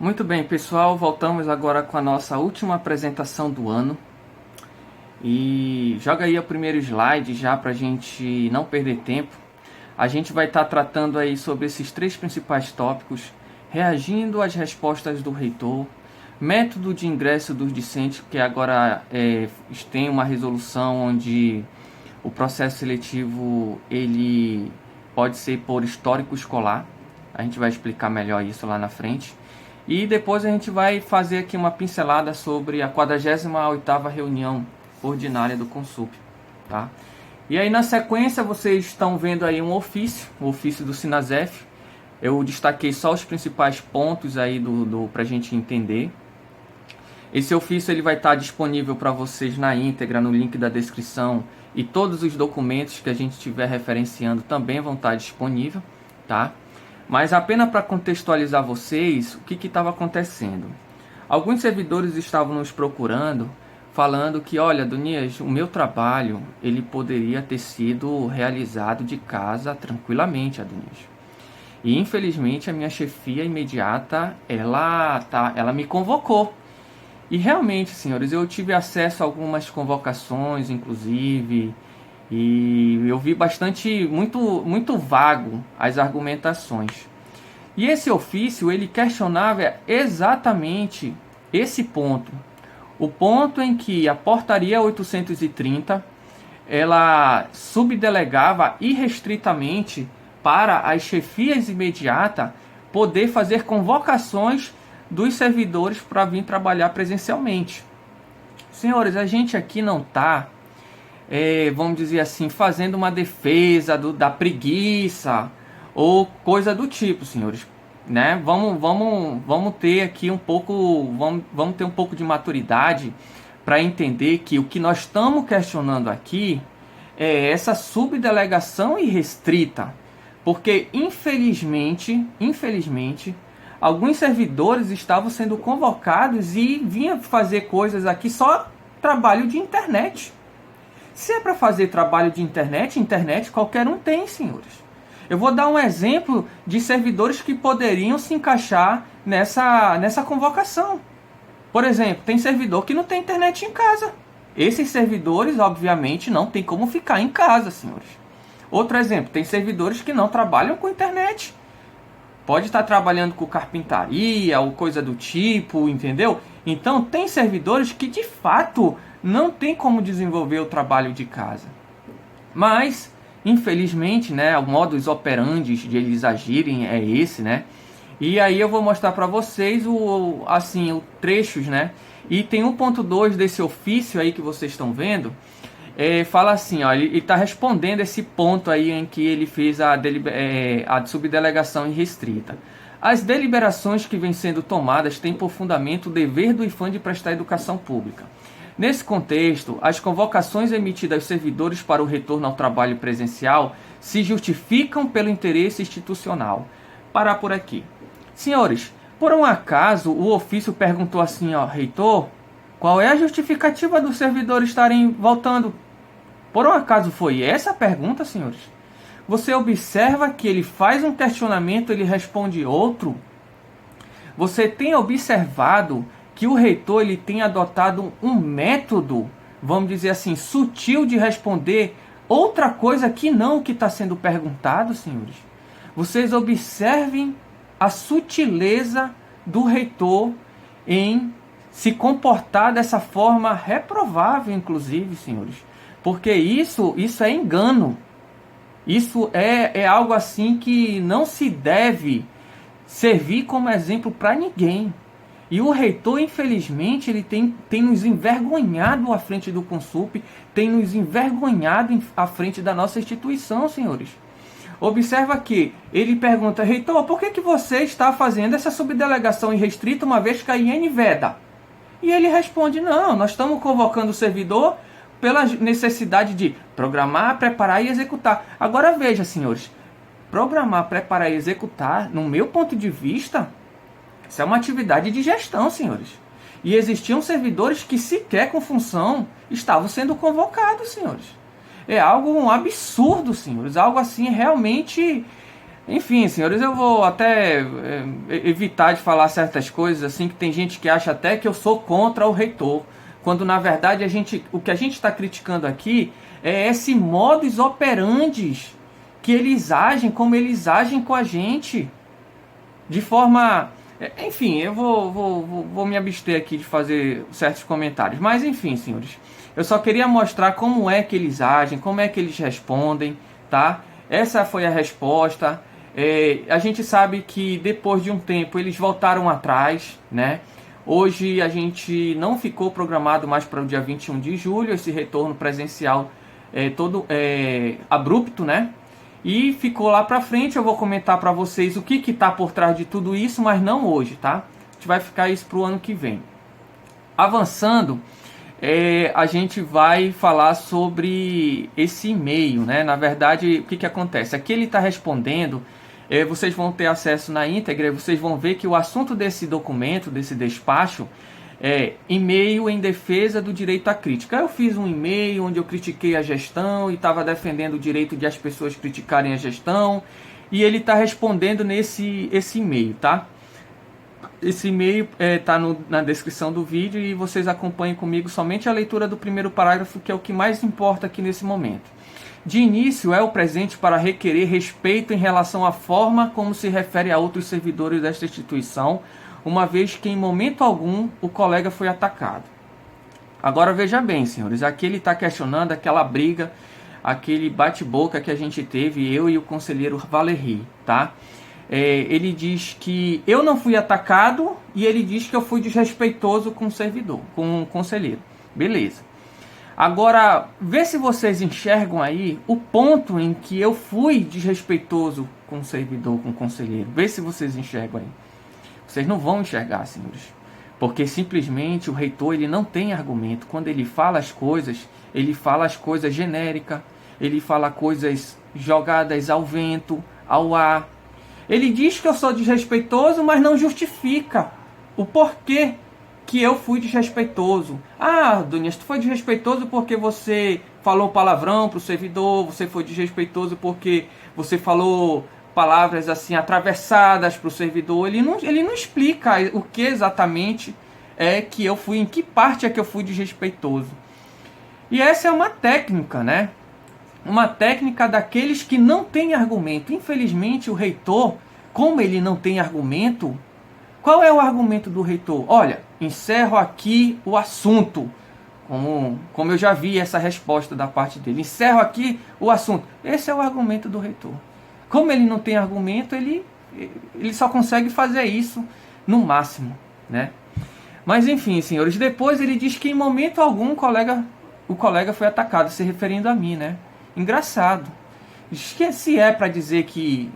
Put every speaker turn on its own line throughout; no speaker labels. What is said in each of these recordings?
Muito bem, pessoal, voltamos agora com a nossa última apresentação do ano. E joga aí o primeiro slide já para a gente não perder tempo. A gente vai estar tratando aí sobre esses três principais tópicos, reagindo às respostas do reitor, método de ingresso dos discentes, que agora tem uma resolução onde o processo seletivo ele pode ser por histórico escolar. A gente vai explicar melhor isso lá na frente. E depois a gente vai fazer aqui uma pincelada sobre a 48ª reunião ordinária do Consup, tá? E aí na sequência vocês estão vendo aí um ofício, o ofício do Sinasef. Eu destaquei só os principais pontos aí para a gente entender. Esse ofício ele vai estar disponível para vocês na íntegra, no link da descrição, e todos os documentos que a gente estiver referenciando também vão estar disponíveis, tá? Mas apenas para contextualizar vocês, o que estava acontecendo? Alguns servidores estavam nos procurando, falando que, olha, Donias, o meu trabalho ele poderia ter sido realizado de casa tranquilamente, Adonias. E infelizmente a minha chefia imediata, ela me convocou. E realmente, senhores, eu tive acesso a algumas convocações, inclusive, e eu vi muito vago as argumentações. E esse ofício, ele questionava exatamente esse ponto. O ponto em que a portaria 830, ela subdelegava irrestritamente para as chefias imediatas poder fazer convocações dos servidores para vir trabalhar presencialmente. Senhores, a gente aqui não está, vamos dizer assim, fazendo uma defesa da preguiça ou coisa do tipo, senhores, né? Vamos ter aqui um pouco, vamos ter um pouco de maturidade para entender que o que nós estamos questionando aqui é essa subdelegação irrestrita, porque infelizmente, alguns servidores estavam sendo convocados e vinham fazer coisas aqui só trabalho de internet. Se é para fazer trabalho de internet qualquer um tem, senhores. Eu vou dar um exemplo de servidores que poderiam se encaixar nessa convocação. Por exemplo, tem servidor que não tem internet em casa. Esses servidores, obviamente, não tem como ficar em casa, senhores. Outro exemplo, tem servidores que não trabalham com internet. Pode estar trabalhando com carpintaria ou coisa do tipo, entendeu? Então, tem servidores que, de fato, não tem como desenvolver o trabalho de casa. Mas, infelizmente, né, o modus operandi de eles agirem é esse, né? E aí eu vou mostrar para vocês o trechos, né? E tem 1.2 desse ofício aí que vocês estão vendo. Fala assim, ó, ele está respondendo esse ponto aí em que ele fez a subdelegação irrestrita. As deliberações que vêm sendo tomadas têm por fundamento o dever do IFAM de prestar educação pública. Nesse contexto, as convocações emitidas aos servidores para o retorno ao trabalho presencial se justificam pelo interesse institucional. Parar por aqui. Senhores, por um acaso o ofício perguntou assim, ó, reitor, qual é a justificativa dos servidores estarem voltando? Por um acaso foi essa a pergunta, senhores? Você observa que ele faz um questionamento, ele responde outro? Você tem observado que o reitor ele tem adotado um método, vamos dizer assim, sutil de responder outra coisa que não o que está sendo perguntado, senhores? Vocês observem a sutileza do reitor em se comportar dessa forma reprovável, inclusive, senhores. Porque isso é engano. Isso é algo assim que não se deve servir como exemplo para ninguém. E o reitor, infelizmente, ele tem nos envergonhado à frente do Consup, tem nos envergonhado à frente da nossa instituição, senhores. Observa que ele pergunta, reitor, por que você está fazendo essa subdelegação irrestrita uma vez que a IN veda? E ele responde, não, nós estamos convocando o servidor pela necessidade de programar, preparar e executar. Agora veja, senhores, programar, preparar e executar, no meu ponto de vista, isso é uma atividade de gestão, senhores. E existiam servidores que sequer com função estavam sendo convocados, senhores. É algo um absurdo, senhores. Algo assim realmente Enfim, senhores, eu vou até evitar de falar certas coisas, assim, que tem gente que acha até que eu sou contra o reitor, quando na verdade o que a gente está criticando aqui é esse modus operandi que eles agem, como eles agem com a gente, de forma... Enfim, eu vou me abster aqui de fazer certos comentários, mas enfim, senhores, eu só queria mostrar como é que eles agem, como é que eles respondem, tá? Essa foi a resposta. A gente sabe que depois de um tempo eles voltaram atrás, né? Hoje a gente não ficou programado mais para o dia 21 de julho, esse retorno presencial todo abrupto, né? E ficou lá para frente. Eu vou comentar para vocês o que está por trás de tudo isso, mas não hoje, tá? A gente vai ficar isso para o ano que vem. Avançando, a gente vai falar sobre esse e-mail, né? Na verdade, o que acontece? Aqui ele está respondendo, vocês vão ter acesso na íntegra, e vocês vão ver que o assunto desse documento, desse despacho, é e-mail em defesa do direito à crítica. Eu fiz um e-mail onde eu critiquei a gestão e estava defendendo o direito de as pessoas criticarem a gestão, e ele está respondendo esse e-mail, tá? Esse e-mail está na descrição do vídeo e vocês acompanhem comigo somente a leitura do primeiro parágrafo, que é o que mais importa aqui nesse momento. De início, é o presente para requerer respeito em relação à forma como se refere a outros servidores desta instituição, uma vez que em momento algum o colega foi atacado. Agora veja bem, senhores, aqui ele está questionando aquela briga, aquele bate-boca que a gente teve, eu e o conselheiro Valéry, tá? Ele diz que eu não fui atacado e ele diz que eu fui desrespeitoso com o servidor, com o conselheiro. Beleza. Agora, vê se vocês enxergam aí o ponto em que eu fui desrespeitoso com o servidor, com o conselheiro. Vê se vocês enxergam aí. Vocês não vão enxergar, senhores. Porque simplesmente o reitor ele não tem argumento. Quando ele fala as coisas genéricas, ele fala coisas jogadas ao vento, ao ar. Ele diz que eu sou desrespeitoso, mas não justifica o porquê que eu fui desrespeitoso. Ah, Donias, tu foi desrespeitoso porque você falou palavrão para o servidor, você foi desrespeitoso porque você falou palavras assim atravessadas para o servidor. Ele não explica o que exatamente é que eu fui, em que parte é que eu fui desrespeitoso. E essa é uma técnica, né? Uma técnica daqueles que não têm argumento. Infelizmente, o reitor, como ele não tem argumento, qual é o argumento do reitor? Olha, encerro aqui o assunto. Como eu já vi essa resposta da parte dele. Encerro aqui o assunto. Esse é o argumento do reitor. Como ele não tem argumento, ele só consegue fazer isso no máximo, né? Mas enfim, senhores, depois ele diz que em momento algum o colega foi atacado, se referindo a mim, né? Engraçado. Se é para dizer que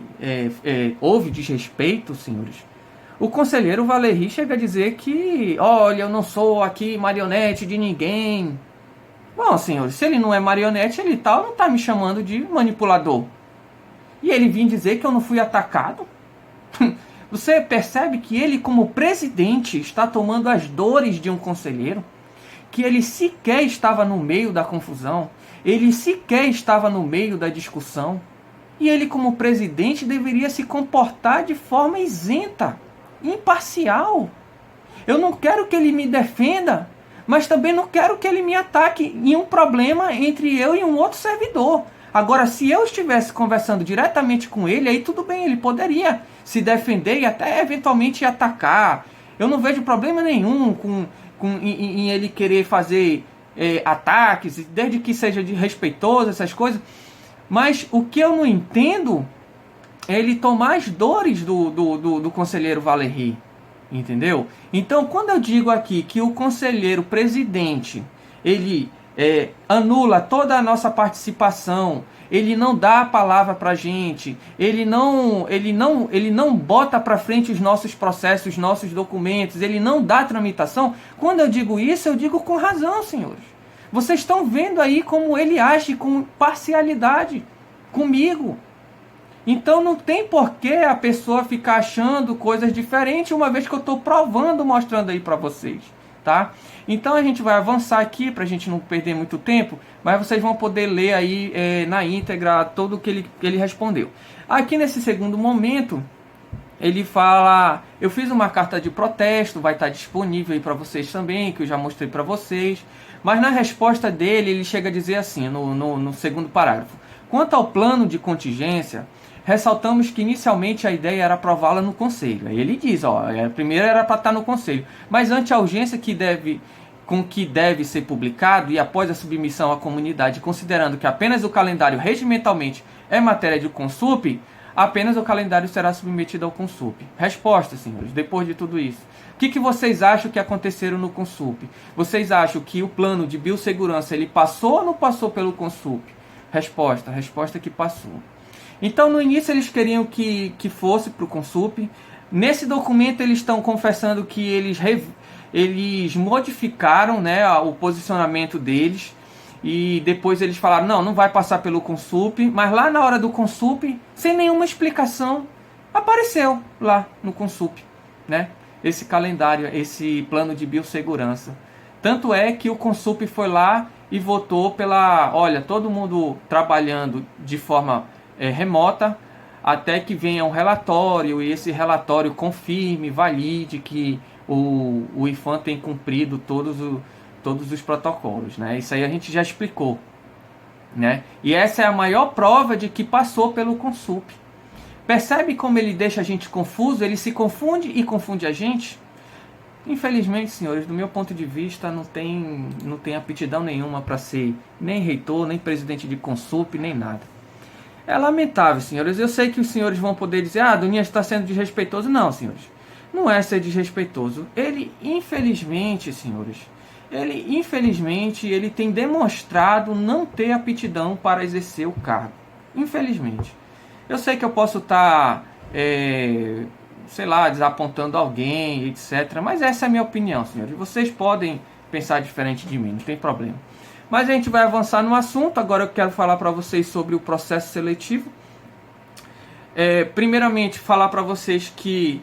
houve desrespeito, senhores, o conselheiro Valéry chega a dizer que, olha, eu não sou aqui marionete de ninguém. Bom, senhores, se ele não é marionete, ele não está me chamando de manipulador. E ele vem dizer que eu não fui atacado? Você percebe que ele, como presidente, está tomando as dores de um conselheiro? Que ele sequer estava no meio da confusão, ele sequer estava no meio da discussão, e ele, como presidente, deveria se comportar de forma isenta, imparcial. Eu não quero que ele me defenda, mas também não quero que ele me ataque em um problema entre eu e um outro servidor. Agora, se eu estivesse conversando diretamente com ele, aí tudo bem, ele poderia se defender e até eventualmente atacar. Eu não vejo problema nenhum em ele querer fazer ataques, desde que seja respeitoso, essas coisas. Mas o que eu não entendo é ele tomar as dores do conselheiro Valéry, entendeu? Então, quando eu digo aqui que o conselheiro presidente, ele anula toda a nossa participação, ele não dá a palavra para a gente, ele não bota para frente os nossos processos, os nossos documentos, ele não dá tramitação. Quando eu digo isso, eu digo com razão, senhores. Vocês estão vendo aí como ele age com parcialidade comigo. Então não tem porquê a pessoa ficar achando coisas diferentes, uma vez que eu estou provando, mostrando aí para vocês. Tá? Então a gente vai avançar aqui para a gente não perder muito tempo, mas vocês vão poder ler aí na íntegra tudo o que ele respondeu. Aqui nesse segundo momento, ele fala, eu fiz uma carta de protesto, vai estar disponível aí para vocês também, que eu já mostrei para vocês. Mas na resposta dele, ele chega a dizer assim, no segundo parágrafo. Quanto ao plano de contingência, ressaltamos que inicialmente a ideia era aprová-la no Conselho. Aí ele diz, primeiro era para estar no Conselho, mas ante a urgência com que deve ser publicado e após a submissão à comunidade, considerando que apenas o calendário regimentalmente é matéria de Consulp, apenas o calendário será submetido ao Consulp. Resposta, senhores, depois de tudo isso. O que vocês acham que aconteceram no Consulp? Vocês acham que o plano de biossegurança ele passou ou não passou pelo Consulp? Resposta que passou. Então, no início, eles queriam que fosse para o Consulp. Nesse documento, eles estão confessando que eles modificaram, né, o posicionamento deles. E depois eles falaram, não vai passar pelo Consulp. Mas lá na hora do Consulp, sem nenhuma explicação, apareceu lá no Consulp, né, esse calendário, esse plano de biossegurança. Tanto é que o Consulp foi lá e votou olha, todo mundo trabalhando de forma remota, até que venha um relatório e esse relatório confirme, valide que o IPHAN tem cumprido todos os protocolos, né? Isso aí a gente já explicou, né? E essa é a maior prova de que passou pelo Consulp. Percebe como ele deixa a gente confuso? Ele se confunde e confunde a gente? Infelizmente, senhores, do meu ponto de vista, não tem aptidão nenhuma para ser nem reitor, nem presidente de Consulp, nem nada. É lamentável, senhores. Eu sei que os senhores vão poder dizer, Donias está sendo desrespeitoso. Não, senhores. Não é ser desrespeitoso. Ele, infelizmente, senhores, ele tem demonstrado não ter aptidão para exercer o cargo. Infelizmente. Eu sei que eu posso estar, desapontando alguém, etc. Mas essa é a minha opinião, senhores. Vocês podem pensar diferente de mim, não tem problema. Mas a gente vai avançar no assunto. Agora eu quero falar para vocês sobre o processo seletivo. Primeiramente, falar para vocês que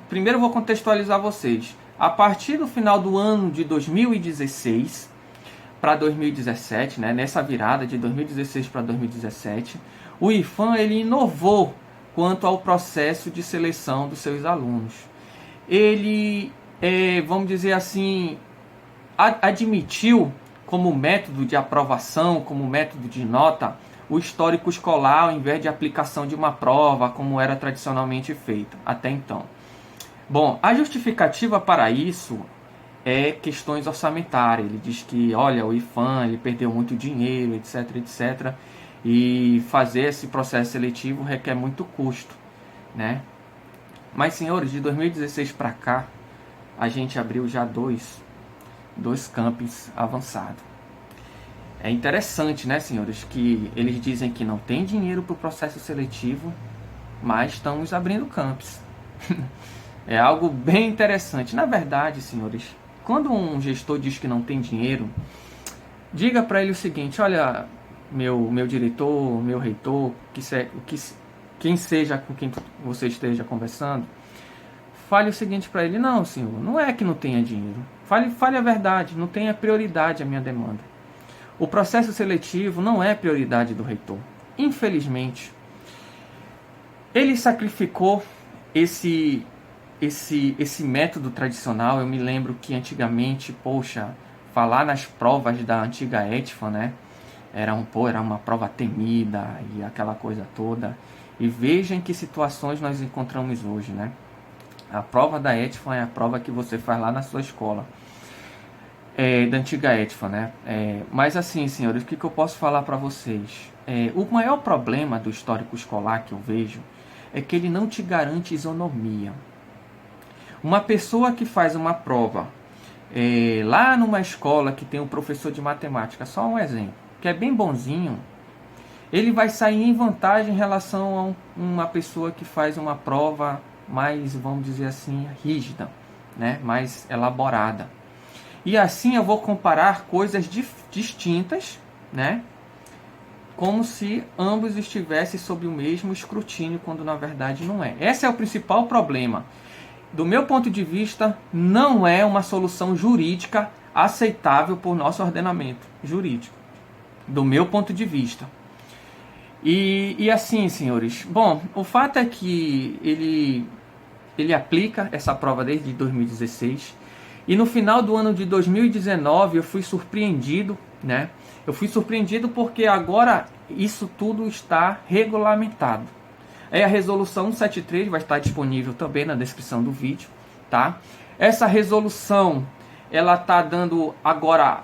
primeiro eu vou contextualizar vocês. A partir do final do ano de 2016 para 2017, né, nessa virada de 2016 para 2017, o IPHAN ele inovou quanto ao processo de seleção dos seus alunos. Ele, vamos dizer assim, admitiu como método de aprovação, como método de nota, o histórico escolar ao invés de aplicação de uma prova, como era tradicionalmente feito até então. Bom, a justificativa para isso é questões orçamentárias. Ele diz que, olha, o IPHAN ele perdeu muito dinheiro, etc, etc. E fazer esse processo seletivo requer muito custo, né? Mas, senhores, de 2016 para cá, a gente abriu já dois campos avançados. É interessante, né, senhores, que eles dizem que não tem dinheiro para o processo seletivo, mas estamos abrindo campos. É algo bem interessante. Na verdade, senhores, quando um gestor diz que não tem dinheiro, diga para ele o seguinte, olha, meu diretor, meu reitor, quem seja com quem você esteja conversando, fale o seguinte para ele, não, senhor, não é que não tenha dinheiro. Fale a verdade, não tenha prioridade a minha demanda. O processo seletivo não é prioridade do reitor. Infelizmente, ele sacrificou esse método tradicional. Eu me lembro que antigamente, falar nas provas da antiga ETFA, né? Era uma prova temida e aquela coisa toda. E veja em que situações nós encontramos hoje, né? A prova da ETFA é a prova que você faz lá na sua escola. Da antiga ETFA, né? Mas assim, senhores, o que eu posso falar para vocês? O maior problema do histórico escolar que eu vejo é que ele não te garante isonomia. Uma pessoa que faz uma prova lá numa escola que tem um professor de matemática, só um exemplo, que é bem bonzinho, ele vai sair em vantagem em relação a uma pessoa que faz uma prova mais, vamos dizer assim, rígida, né? Mais elaborada. E assim eu vou comparar coisas distintas, né? Como se ambos estivessem sob o mesmo escrutínio, quando na verdade não é. Esse é o principal problema. Do meu ponto de vista, não é uma solução jurídica aceitável por nosso ordenamento jurídico. Do meu ponto de vista. E assim, senhores, bom, o fato é que ele aplica essa prova desde 2016, e no final do ano de 2019 eu fui surpreendido, né? Eu fui surpreendido porque agora isso tudo está regulamentado. Aí a resolução 173 vai estar disponível também na descrição do vídeo, tá? Essa resolução, ela está dando agora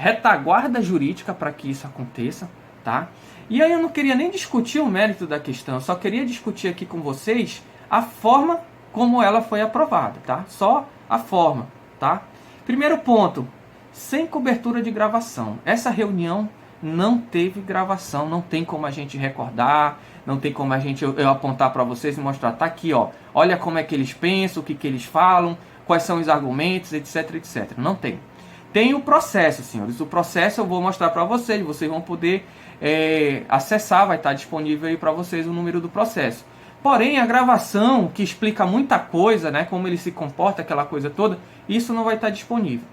retaguarda jurídica para que isso aconteça, tá? E aí eu não queria nem discutir o mérito da questão, eu só queria discutir aqui com vocês a forma como ela foi aprovada, tá? Só a forma, tá? Primeiro ponto, sem cobertura de gravação. Essa reunião não teve gravação, não tem como a gente recordar, não tem como eu apontar para vocês e mostrar, tá aqui, ó, olha como é que eles pensam, o que eles falam, quais são os argumentos, etc, etc. Não tem. Tem o processo, senhores. O processo eu vou mostrar para vocês, vocês vão poder acessar, vai estar disponível aí para vocês o número do processo. Porém, a gravação, que explica muita coisa, né, como ele se comporta, aquela coisa toda, isso não vai estar disponível.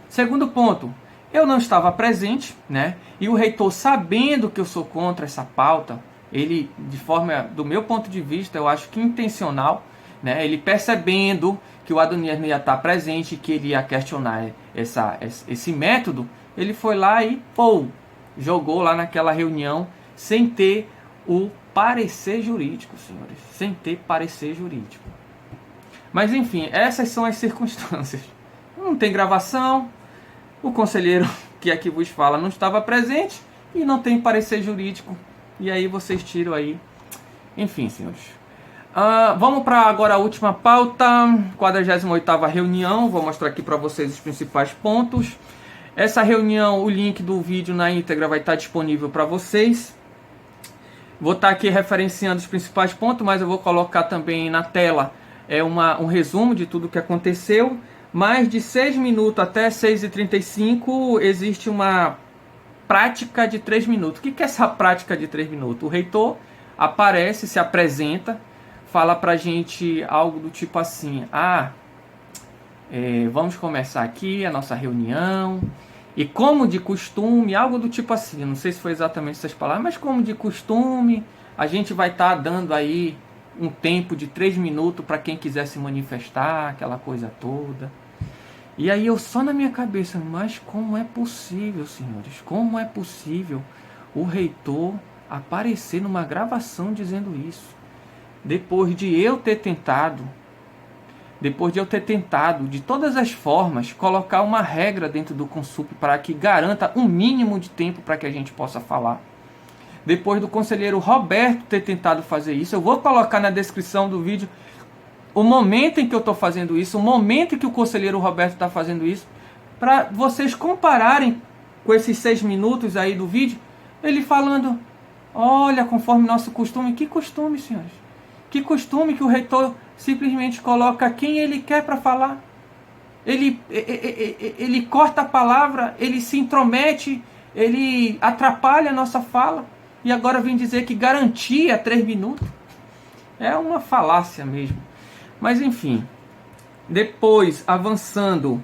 Segundo ponto, eu não estava presente, né, e o reitor, sabendo que eu sou contra essa pauta, ele, de forma, do meu ponto de vista, eu acho que intencional, né, ele percebendo que o Adonias não ia estar presente, que ele ia questionar esse método, ele foi lá e, jogou lá naquela reunião sem ter o parecer jurídico, senhores. Sem ter parecer jurídico. Mas, enfim, essas são as circunstâncias. Não tem gravação, o conselheiro que aqui vos fala não estava presente e não tem parecer jurídico. E aí vocês tiram aí. Enfim, senhores. Vamos para agora a última pauta, 48ª reunião. Vou mostrar aqui para vocês os principais pontos. Essa reunião, o link do vídeo na íntegra vai estar disponível para vocês. Vou estar aqui referenciando os principais pontos, mas eu vou colocar também na tela um resumo de tudo que aconteceu. Mais de 6 minutos até 6h35 existe uma prática de 3 minutos. O que é essa prática de 3 minutos? O reitor aparece, se apresenta, fala pra gente algo do tipo assim: vamos começar aqui a nossa reunião, e como de costume, algo do tipo assim, não sei se foi exatamente essas palavras, mas como de costume, a gente vai estar dando aí um tempo de 3 minutos para quem quiser se manifestar, aquela coisa toda. E aí eu só na minha cabeça, mas como é possível, senhores, como é possível o reitor aparecer numa gravação dizendo isso? Depois de eu ter tentado, de todas as formas, colocar uma regra dentro do Consup para que garanta um mínimo de tempo para que a gente possa falar. Depois do conselheiro Roberto ter tentado fazer isso, eu vou colocar na descrição do vídeo o momento em que eu estou fazendo isso, o momento em que o conselheiro Roberto está fazendo isso, para vocês compararem com esses 6 minutos aí do vídeo, ele falando, olha, conforme nosso costume. Que costume, senhores? Que costume que o reitor simplesmente coloca quem ele quer para falar. Ele corta a palavra, ele se intromete, ele atrapalha a nossa fala. E agora vem dizer que garantia 3 minutos. É uma falácia mesmo. Mas enfim. Depois, avançando.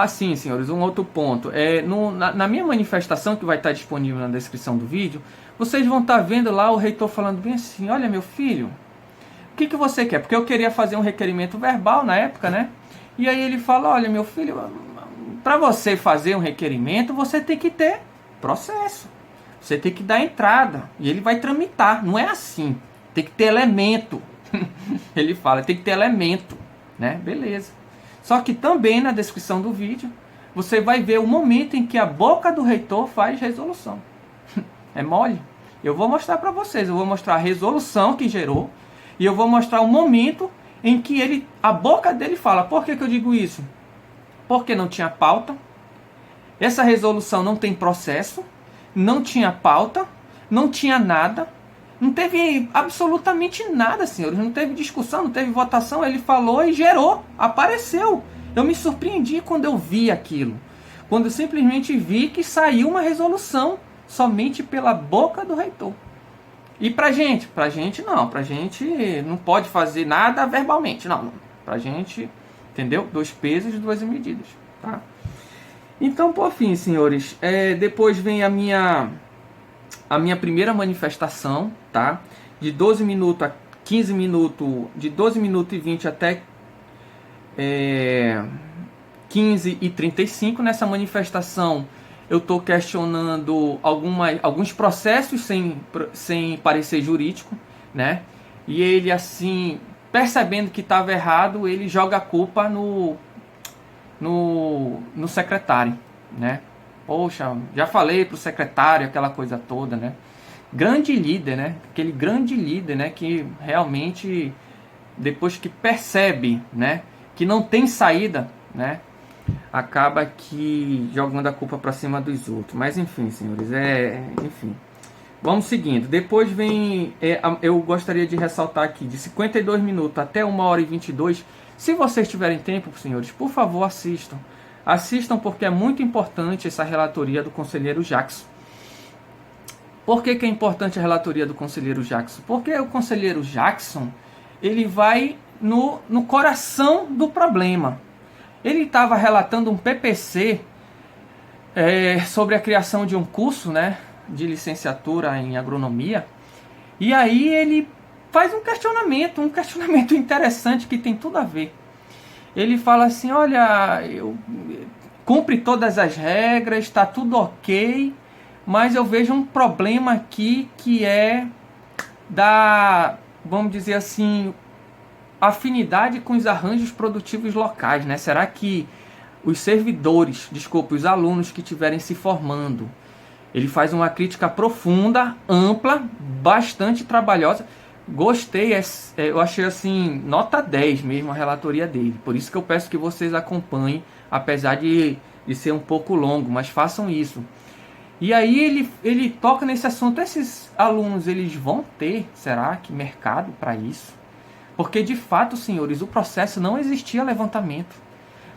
Sim, senhores, um outro ponto. Na minha manifestação, que vai estar disponível na descrição do vídeo, vocês vão estar vendo lá o reitor falando bem assim, olha, meu filho, o que você quer? Porque eu queria fazer um requerimento verbal na época, né? E aí ele fala, olha, meu filho, para você fazer um requerimento, você tem que ter processo. Você tem que dar entrada. E ele vai tramitar. Não é assim. Tem que ter elemento. Ele fala, tem que ter elemento. Né? Beleza. Só que também na descrição do vídeo, você vai ver o momento em que a boca do reitor faz resolução. É mole? Eu vou mostrar para vocês. Eu vou mostrar a resolução que gerou. E eu vou mostrar o momento em que a boca dele fala. Por que eu digo isso? Porque não tinha pauta. Essa resolução não tem processo. Não tinha pauta. Não tinha nada. Não teve absolutamente nada, senhores. Não teve discussão, não teve votação. Ele falou e gerou. Apareceu. Eu me surpreendi quando eu vi aquilo. Quando eu simplesmente vi que saiu uma resolução somente pela boca do reitor. E pra gente não. Pra gente não pode fazer nada verbalmente. Não. Pra gente, entendeu? 2 pesos, 2 medidas. Tá? Então, por fim, senhores, depois vem a minha a minha primeira manifestação, tá? De 12 minutos a 15 minutos, de 12 minutos e 20 até 15 e 35. Nessa manifestação eu estou questionando alguns processos sem parecer jurídico, né? E ele, assim, percebendo que estava errado, ele joga a culpa no secretário, né? Poxa, já falei pro secretário, aquela coisa toda, né? Grande líder, né? Aquele grande líder, né? Que realmente, depois que percebe, né? Que não tem saída, né? Acaba que jogando a culpa para cima dos outros. Mas enfim, senhores, enfim. Vamos seguindo. Depois vem, eu gostaria de ressaltar aqui, de 52 minutos até 1h22. Se vocês tiverem tempo, senhores, por favor, assistam. Assistam, porque é muito importante essa relatoria do conselheiro Jackson. Por que é importante a relatoria do conselheiro Jackson? Porque o conselheiro Jackson, ele vai no coração do problema. Ele estava relatando um PPC sobre a criação de um curso, né, de licenciatura em agronomia. E aí ele faz um questionamento interessante que tem tudo a ver. Ele fala assim, olha, eu cumpre todas as regras, está tudo ok, mas eu vejo um problema aqui que é vamos dizer assim, afinidade com os arranjos produtivos locais, né? Será que os os alunos que estiverem se formando, ele faz uma crítica profunda, ampla, bastante trabalhosa. Gostei, eu achei assim, nota 10 mesmo a relatoria dele. Por isso que eu peço que vocês acompanhem, apesar de ser um pouco longo, mas façam isso. E aí ele toca nesse assunto. Esses alunos, eles vão ter, será que, mercado para isso? Porque de fato, senhores, o processo não existia levantamento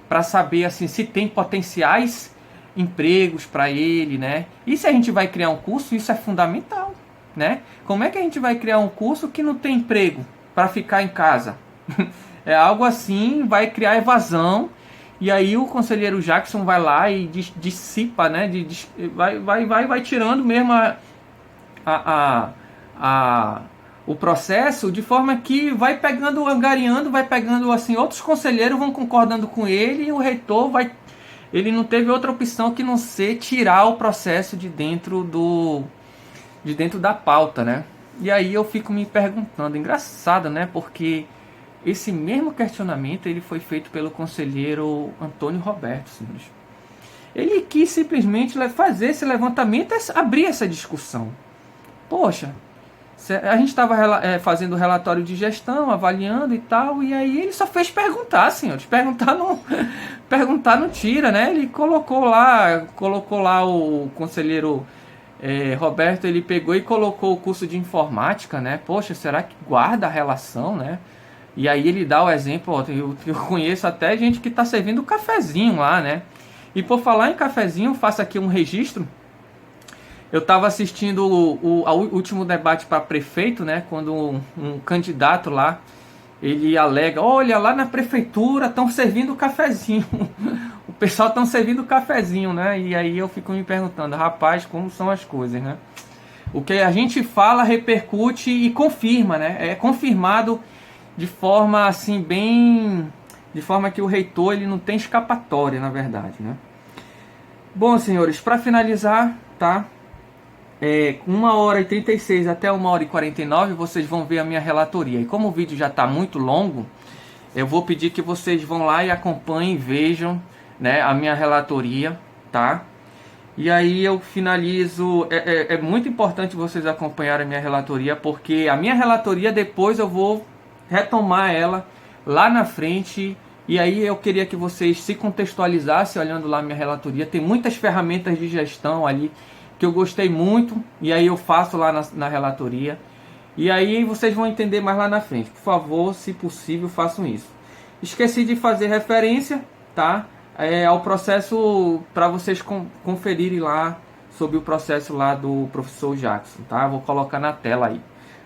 para saber assim se tem potenciais empregos para ele, né? E se a gente vai criar um curso, isso é fundamental, né? Como é que a gente vai criar um curso que não tem emprego para ficar em casa? É algo assim, vai criar evasão. E aí o conselheiro Jackson vai lá e dissipa, né? Vai tirando mesmo o processo, de forma que vai pegando, angariando, vai pegando assim, outros conselheiros vão concordando com ele, e o reitor ele não teve outra opção que não ser tirar o processo de dentro da pauta, né? E aí eu fico me perguntando, engraçado, né? Porque esse mesmo questionamento ele foi feito pelo conselheiro Antônio Roberto, senhores. Ele quis simplesmente fazer esse levantamento, abrir essa discussão. Poxa, a gente estava fazendo relatório de gestão, avaliando e tal, e aí ele só fez perguntar, senhores. Perguntar não tira, né? Ele colocou lá o conselheiro Roberto, ele pegou e colocou o curso de informática, né? Poxa, será que guarda a relação, né? E aí ele dá o exemplo, ó, eu conheço até gente que está servindo cafezinho lá, né? E por falar em cafezinho, faço aqui um registro. Eu estava assistindo o último debate para prefeito, né? Quando um candidato lá, ele alega, olha, lá na prefeitura estão servindo cafezinho. O pessoal estão servindo cafezinho, né? E aí eu fico me perguntando, rapaz, como são as coisas, né? O que a gente fala repercute e confirma, né? É confirmado de forma assim de forma que o reitor ele não tem escapatória, na verdade, né? Bom, senhores, para finalizar, tá? 1h36 até 1h49 vocês vão ver a minha relatoria. E como o vídeo já está muito longo, eu vou pedir que vocês vão lá e acompanhem, vejam, né, a minha relatoria, tá? E aí eu finalizo. É muito importante vocês acompanharem a minha relatoria, porque a minha relatoria depois eu vou retomar ela lá na frente. E aí eu queria que vocês se contextualizassem olhando lá a minha relatoria. Tem muitas ferramentas de gestão ali que eu gostei muito, e aí eu faço lá na relatoria. E aí vocês vão entender mais lá na frente. Por favor, se possível, façam isso. Esqueci de fazer referência, tá? Ao processo para vocês conferirem lá sobre o processo lá do professor Jackson, tá? Vou colocar na tela aí.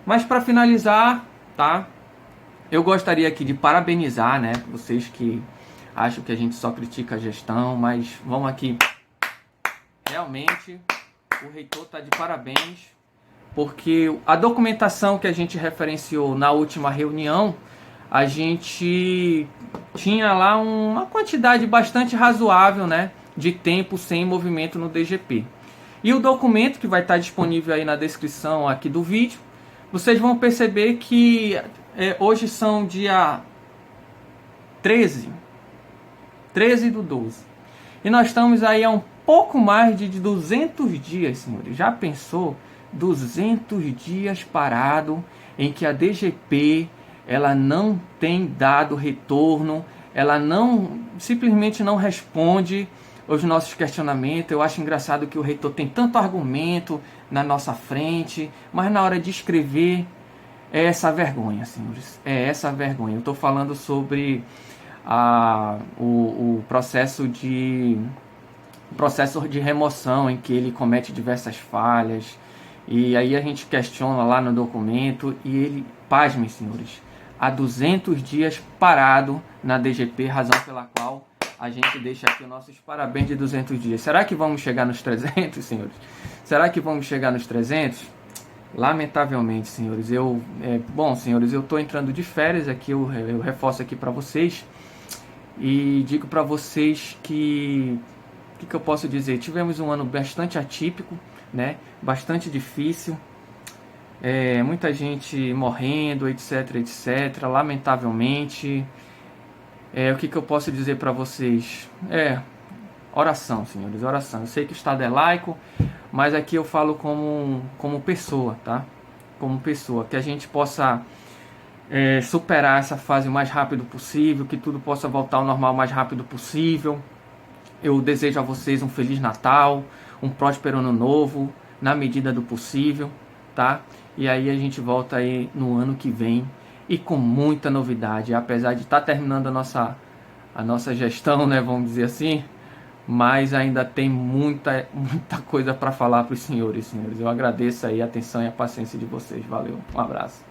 Mas para finalizar, tá? Eu gostaria aqui de parabenizar, né? Vocês que acham que a gente só critica a gestão, mas vamos aqui realmente o reitor está de parabéns, porque a documentação que a gente referenciou na última reunião, a gente tinha lá uma quantidade bastante razoável, né, de tempo sem movimento no DGP. E o documento que vai estar disponível aí na descrição aqui do vídeo, vocês vão perceber que hoje são dia 13 do 12. E nós estamos aí há um pouco mais de 200 dias, senhores. Já pensou? 200 dias parado em que a DGP ela não tem dado retorno, ela simplesmente não responde os nossos questionamentos. Eu acho engraçado que o reitor tem tanto argumento na nossa frente, mas na hora de escrever é essa vergonha, senhores. É essa vergonha. Eu estou falando sobre o processo de remoção em que ele comete diversas falhas. E aí a gente questiona lá no documento e ele, pasmem, senhores, há 200 dias parado na DGP, razão pela qual a gente deixa aqui os nossos parabéns de 200 dias. Será que vamos chegar nos 300, senhores? Será que vamos chegar nos 300? Lamentavelmente, senhores. Bom, senhores, eu estou entrando de férias aqui, eu reforço aqui para vocês e digo para vocês que... O que eu posso dizer? Tivemos um ano bastante atípico, né? Bastante difícil. Muita gente morrendo, etc, etc. Lamentavelmente. O que eu posso dizer para vocês? Oração, senhores, oração. Eu sei que o Estado é laico, mas aqui eu falo como pessoa, tá? Como pessoa. Que a gente possa superar essa fase o mais rápido possível, que tudo possa voltar ao normal o mais rápido possível. Eu desejo a vocês um Feliz Natal, um próspero Ano Novo, na medida do possível, tá? E aí a gente volta aí no ano que vem e com muita novidade, apesar de estar terminando a nossa gestão, né, vamos dizer assim, mas ainda tem muita coisa para falar para os senhores. Eu agradeço aí a atenção e a paciência de vocês. Valeu, um abraço.